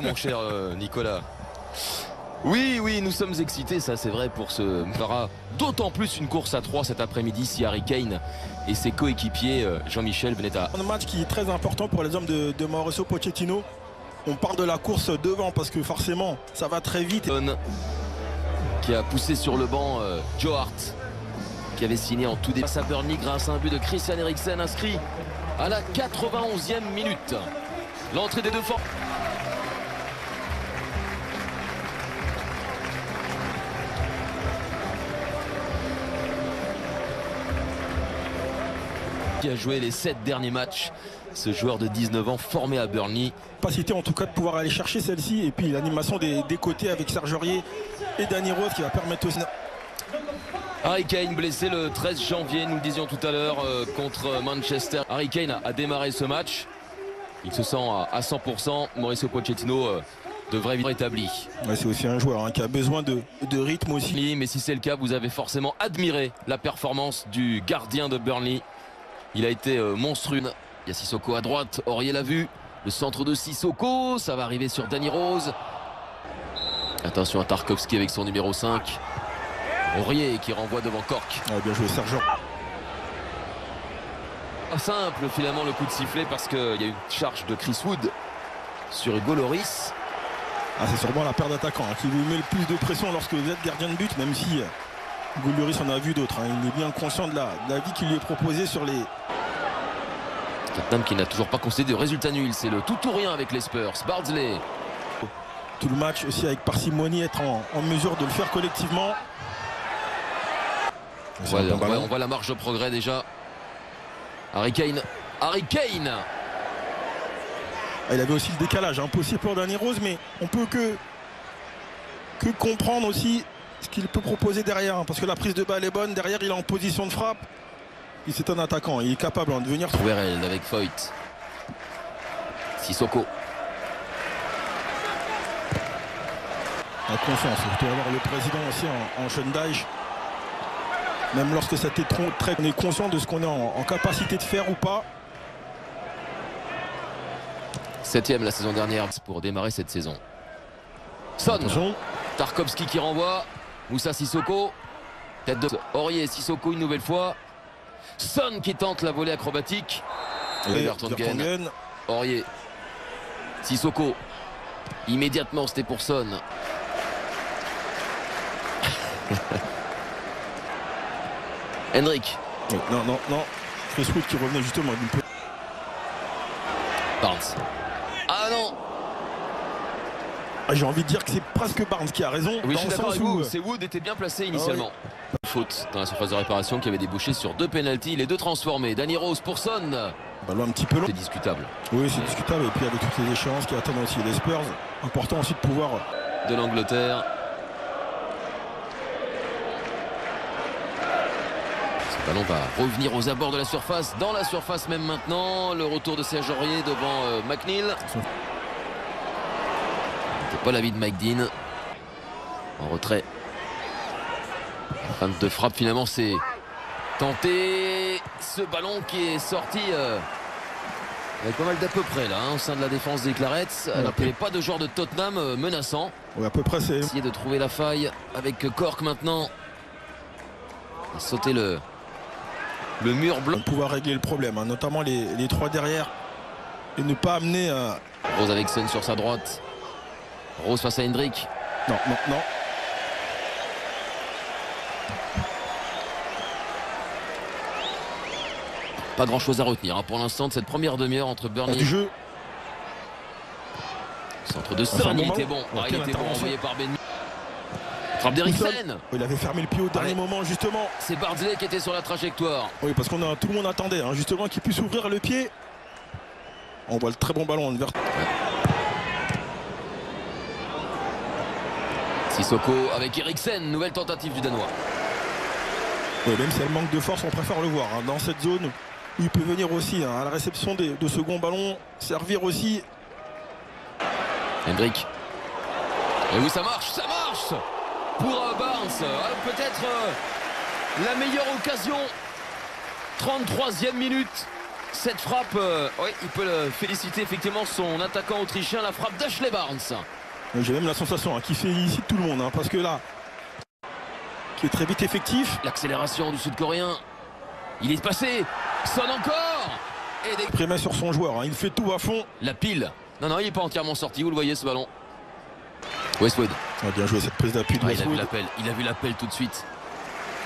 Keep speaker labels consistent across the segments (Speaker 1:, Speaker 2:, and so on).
Speaker 1: mon cher Nicolas. Oui, nous sommes excités, ça c'est vrai, pour ce fera d'autant plus une course à 3 cet après-midi si Harry Kane et ses coéquipiers Jean-Michel venaient à...
Speaker 2: Un match qui est très important pour les hommes de Mauricio Pochettino. On parle de la course devant parce que forcément ça va très vite.
Speaker 1: Qui a poussé sur le banc Joe Hart, qui avait signé en tout début à Burnley grâce à un but de Christian Eriksen inscrit à la 91e minute. L'entrée des deux forts. Qui a joué les 7 derniers matchs, ce joueur de 19 ans formé à Burnley.
Speaker 2: Capacité en tout cas de pouvoir aller chercher celle-ci et puis l'animation des côtés avec Serge Aurier et Danny Rose qui va permettre aussi...
Speaker 1: Harry Kane blessé le 13 janvier, nous le disions tout à l'heure, contre Manchester. Harry Kane a démarré ce match. Il se sent à 100%. Mauricio Pochettino devrait être rétabli.
Speaker 2: Ouais, c'est aussi un joueur qui a besoin de rythme aussi.
Speaker 1: Mais si c'est le cas, vous avez forcément admiré la performance du gardien de Burnley. Il a été monstrueux. Il y a Sissoko à droite, Aurier l'a vu. Le centre de Sissoko, ça va arriver sur Danny Rose. Attention à Tarkowski avec son numéro 5. Aurier qui renvoie devant Cork.
Speaker 2: Ouais, bien joué Sergent.
Speaker 1: Simple finalement le coup de sifflet parce qu'il y a une charge de Chris Wood sur Hugo Lloris.
Speaker 2: C'est sûrement la paire d'attaquants qui lui met le plus de pression lorsque vous êtes gardien de but, même si Hugo Lloris en a vu d'autres. Il est bien conscient de la vie qui lui est proposée sur les...
Speaker 1: Tottenham qui n'a toujours pas concédé de résultat nul. C'est le tout ou rien avec les Spurs. Bardsley.
Speaker 2: Tout le match aussi avec parcimonie, être en mesure de le faire collectivement.
Speaker 1: On voit la marge de progrès déjà. Harry Kane.
Speaker 2: Il avait aussi le décalage possible pour Danny Rose, mais on peut que comprendre aussi ce qu'il peut proposer derrière, parce que la prise de balle est bonne. Derrière, il est en position de frappe. C'est un attaquant, il est capable de venir...
Speaker 1: Werreld avec Foyt. Sissoko.
Speaker 2: La confiance, il faut avoir le président aussi en Schöndeich. Même lorsque ça t'est très... On est conscient de ce qu'on est en capacité de faire ou pas.
Speaker 1: 7e la saison dernière pour démarrer cette saison. Son. Tarkowski qui renvoie. Moussa Sissoko. Tête de Aurier et Sissoko une nouvelle fois. Son qui tente la volée acrobatique.
Speaker 2: Vertonghen.
Speaker 1: Aurier. Sissoko. Immédiatement c'était pour Son. Henrik.
Speaker 2: Non. Chris Wood qui revenait justement d'une peu.
Speaker 1: Barnes. Ah non.
Speaker 2: J'ai envie de dire que c'est presque Barnes qui a raison.
Speaker 1: Oui, je suis d'accord avec vous.
Speaker 2: C'est
Speaker 1: Wood était bien placé initialement. Faute dans la surface de réparation qui avait débouché sur 2 pénaltys. Les 2 transformés. Danny Rose pour Son.
Speaker 2: Ballon un petit peu long.
Speaker 1: C'est discutable.
Speaker 2: Oui, c'est discutable. Et puis avec toutes les échéances qui attendent aussi les Spurs. Important aussi de pouvoir...
Speaker 1: De l'Angleterre. Ce ballon va revenir aux abords de la surface. Dans la surface même maintenant. Le retour de Serge Aurier devant McNeil. C'était pas l'avis de Mike Dean. En retrait. Fin de frappe finalement, c'est tenté. Ce ballon qui est sorti avec pas mal d'à peu près là au sein de la défense des Clarets. Alors qu'il n'y avait pas de joueur de Tottenham menaçant.
Speaker 2: Oui, à peu près c'est...
Speaker 1: Essayer de trouver la faille avec Cork maintenant. Sauter le mur blanc.
Speaker 2: Pouvoir régler le problème, notamment les 3 derrière. Et ne pas amener...
Speaker 1: Rose avec Son sur sa droite. Rose face à Hendrik.
Speaker 2: Non.
Speaker 1: Pas grand chose à retenir pour l'instant de cette première demi-heure entre Burnley.
Speaker 2: Du jeu.
Speaker 1: Centre de Son, il était bon. Il était bon, envoyé par Ben. Frappe d'Eriksen.
Speaker 2: Il avait fermé le pied au dernier moment justement.
Speaker 1: C'est Bardsley qui était sur la trajectoire.
Speaker 2: Oui, parce qu'on tout le monde attendait justement qu'il puisse ouvrir le pied. On voit le très bon ballon vers...
Speaker 1: Sissoko avec Eriksen, nouvelle tentative du Danois.
Speaker 2: Oui, même si elle manque de force, on préfère le voir dans cette zone où il peut venir aussi à la réception de second ballon, servir aussi.
Speaker 1: Hendrik. Et oui, ça marche pour Barnes. Peut-être la meilleure occasion. 33e minute. Cette frappe, oui, il peut féliciter effectivement son attaquant autrichien, la frappe d'Ashley Barnes.
Speaker 2: J'ai même la sensation qu'il félicite tout le monde, parce que là, qui est très vite effectif.
Speaker 1: L'accélération du Sud-Coréen. Il est passé. Son encore. Et des...
Speaker 2: Prémet sur son joueur, il fait tout à fond.
Speaker 1: La pile. Non, il n'est pas entièrement sorti, vous le voyez ce ballon. Westwood.
Speaker 2: Bien joué cette prise d'appui de Westwood.
Speaker 1: Il a vu l'appel tout de suite.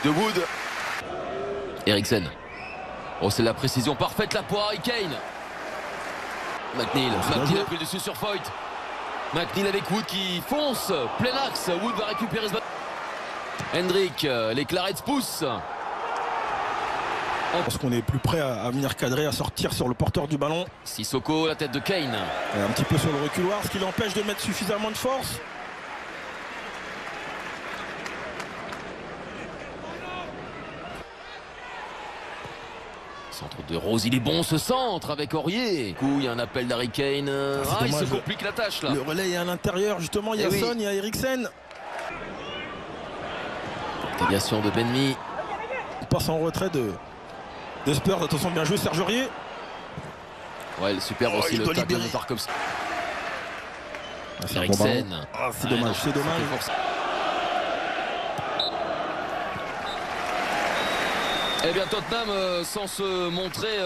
Speaker 1: De Wood. Eriksen. Oh, c'est la précision parfaite là pour Harry Kane. McNeil a pris le dessus sur Foyt. McNeil avec Wood qui fonce. Plein axe. Wood va récupérer ce ballon. Hendrick, les Clarets poussent.
Speaker 2: Parce qu'on est plus prêt à venir cadrer, à sortir sur le porteur du ballon.
Speaker 1: Sissoko, la tête de Kane.
Speaker 2: Et un petit peu sur le reculoir, ce qui l'empêche de mettre suffisamment de force.
Speaker 1: Centre de Rose, il est bon ce centre avec Aurier. Du coup, il y a un appel d'Harry Kane. Il se complique la tâche là.
Speaker 2: Le relais est à l'intérieur, justement, il y a Son, il y a Eriksen.
Speaker 1: Déviation de Benmi.
Speaker 2: On passe en retrait de Spurs. Attention, bien joué Serge Aurier.
Speaker 1: Ouais, il super aussi le tacle de Tarkovsky. Eriksen.
Speaker 2: C'est dommage, c'est dommage.
Speaker 1: Eh bien Tottenham sans se montrer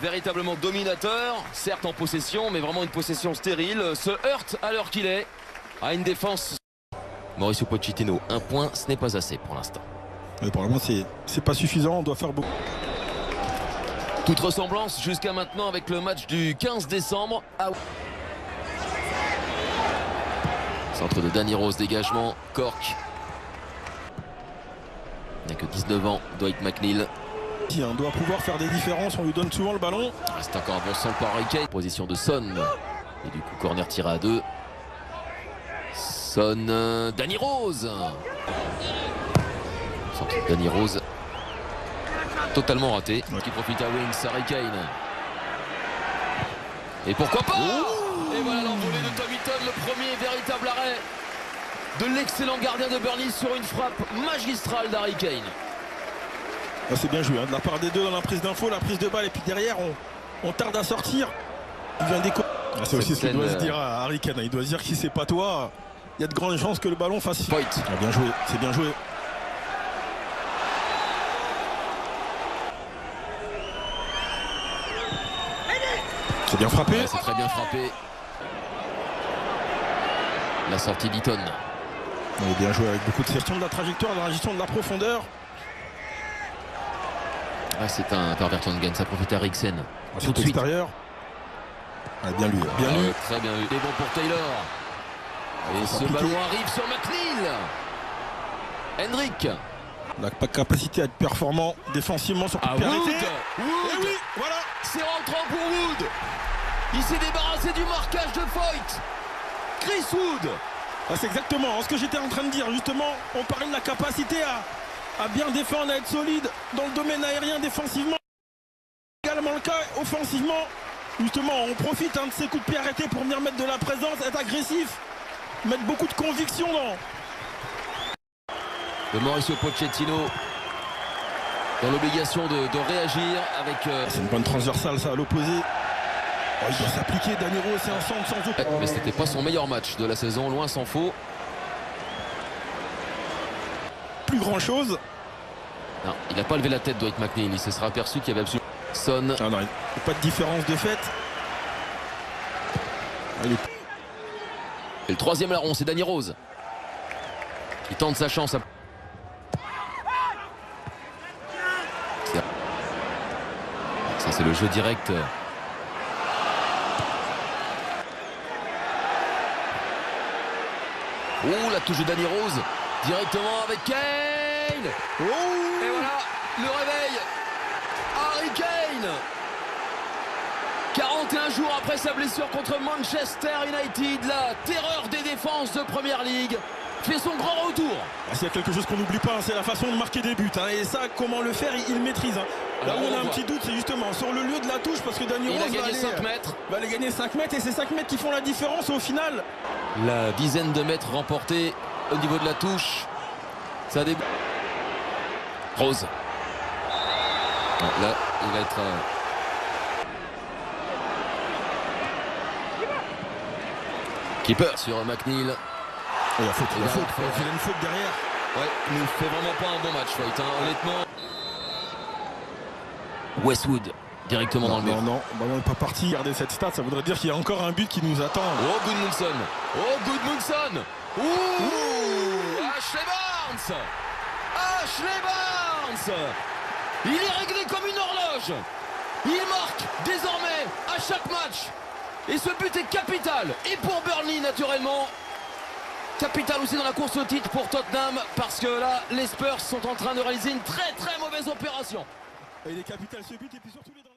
Speaker 1: véritablement dominateur, certes en possession, mais vraiment une possession stérile, se heurte à l'heure qu'il est à une défense. Mauricio Pochettino, un point, ce n'est pas assez pour l'instant.
Speaker 2: Pour le moment, c'est pas suffisant, on doit faire beaucoup.
Speaker 1: Toute ressemblance jusqu'à maintenant avec le match du 15 décembre. Centre de Danny Rose, dégagement, Cork. Il n'a que 19 ans, Dwight McNeil.
Speaker 2: On doit pouvoir faire des différences, on lui donne souvent le ballon.
Speaker 1: C'est encore un bon centre par Harry Kane. Position de Son. Et du coup, corner tiré à 2. Son, Danny Rose. Centre de Danny Rose. Totalement raté. Qui profite à Wings, Harry Kane. Et pourquoi pas. Et voilà l'envolée de Tom Heaton, le premier véritable arrêt de l'excellent gardien de Burnley sur une frappe magistrale d'Harry Kane.
Speaker 2: C'est bien joué de la part des deux dans la prise d'info, la prise de balle, et puis derrière on tarde à sortir. Il vient c'est aussi ce qu'il doit se dire à Harry Kane. Il doit se dire que si c'est pas toi, il y a de grandes chances que le ballon fasse.
Speaker 1: Foyt.
Speaker 2: Bien joué, c'est bien joué. C'est bien frappé.
Speaker 1: Ouais, c'est très bien frappé. La sortie d'Heaton.
Speaker 2: Il est bien joué avec beaucoup de gestion de la trajectoire, de la gestion de la profondeur.
Speaker 1: C'est un Vertonghen, ça profite à Eriksen.
Speaker 2: Tout de suite. Extérieur. Bien lu, bien lu.
Speaker 1: Très bien lu. Et bon pour Taylor. Et ce ballon arrive sur McNeil. Hendrick.
Speaker 2: La capacité à être performant défensivement sur toute
Speaker 1: Wood.
Speaker 2: Et oui, voilà.
Speaker 1: C'est rentrant pour Wood. Il s'est débarrassé du marquage de Foyt. Chris Wood.
Speaker 2: C'est exactement ce que j'étais en train de dire. Justement, on parlait de la capacité à bien défendre, à être solide dans le domaine aérien défensivement. Également le cas offensivement. Justement, on profite de ces coups de pied arrêtés pour venir mettre de la présence, être agressif, mettre beaucoup de conviction dans.
Speaker 1: De Mauricio Pochettino dans l'obligation de réagir avec.
Speaker 2: C'est une bonne transversale ça à l'opposé. Il doit s'appliquer, Danny Rose, c'est un centre sans aucun.
Speaker 1: Mais c'était pas son meilleur match de la saison, loin s'en faut.
Speaker 2: Plus grand chose.
Speaker 1: Non, il n'a pas levé la tête, Dwight McNeil. Il se sera aperçu qu'il y avait absolument Son.
Speaker 2: Non, il n'y a pas de différence de fait.
Speaker 1: Et le troisième larron, c'est Danny Rose qui tente sa chance. Ça, c'est le jeu direct. La touche de Danny Rose directement avec Kane. Et voilà le réveil. Harry Kane, 41 jours après sa blessure contre Manchester United, la terreur des défenses de Première Ligue, fait son grand retour.
Speaker 2: S'il y a quelque chose qu'on n'oublie pas, c'est la façon de marquer des buts. Et ça, comment le faire, il maîtrise. Là où on a un petit doute, c'est justement sur le lieu de la touche, parce que Danny Rose va aller gagner 5 mètres, et c'est 5 mètres qui font la différence au final.
Speaker 1: La dizaine de mètres remportés au niveau de la touche. Ça débute. Rose. Là, il va être Keeper sur McNeil.
Speaker 2: Il y a faute, il y a faute. Il y a une faute derrière.
Speaker 1: Ouais, il nous fait vraiment pas un bon match, White, hein, honnêtement. Westwood, directement dans le mur.
Speaker 2: Non, on n'est pas parti. Regardez cette stat, ça voudrait dire qu'il y a encore un but qui nous attend.
Speaker 1: Oh, Gudmundsson. Oh, Gudmundsson. Ouh, Ashley Barnes. Ashley Barnes. Il est réglé comme une horloge. Il marque désormais à chaque match. Et ce but est capital. Et pour Burnley, naturellement. Capital aussi dans la course au titre pour Tottenham. Parce que là, les Spurs sont en train de réaliser une très très mauvaise opération.
Speaker 2: Et il est capital ce but et puis surtout les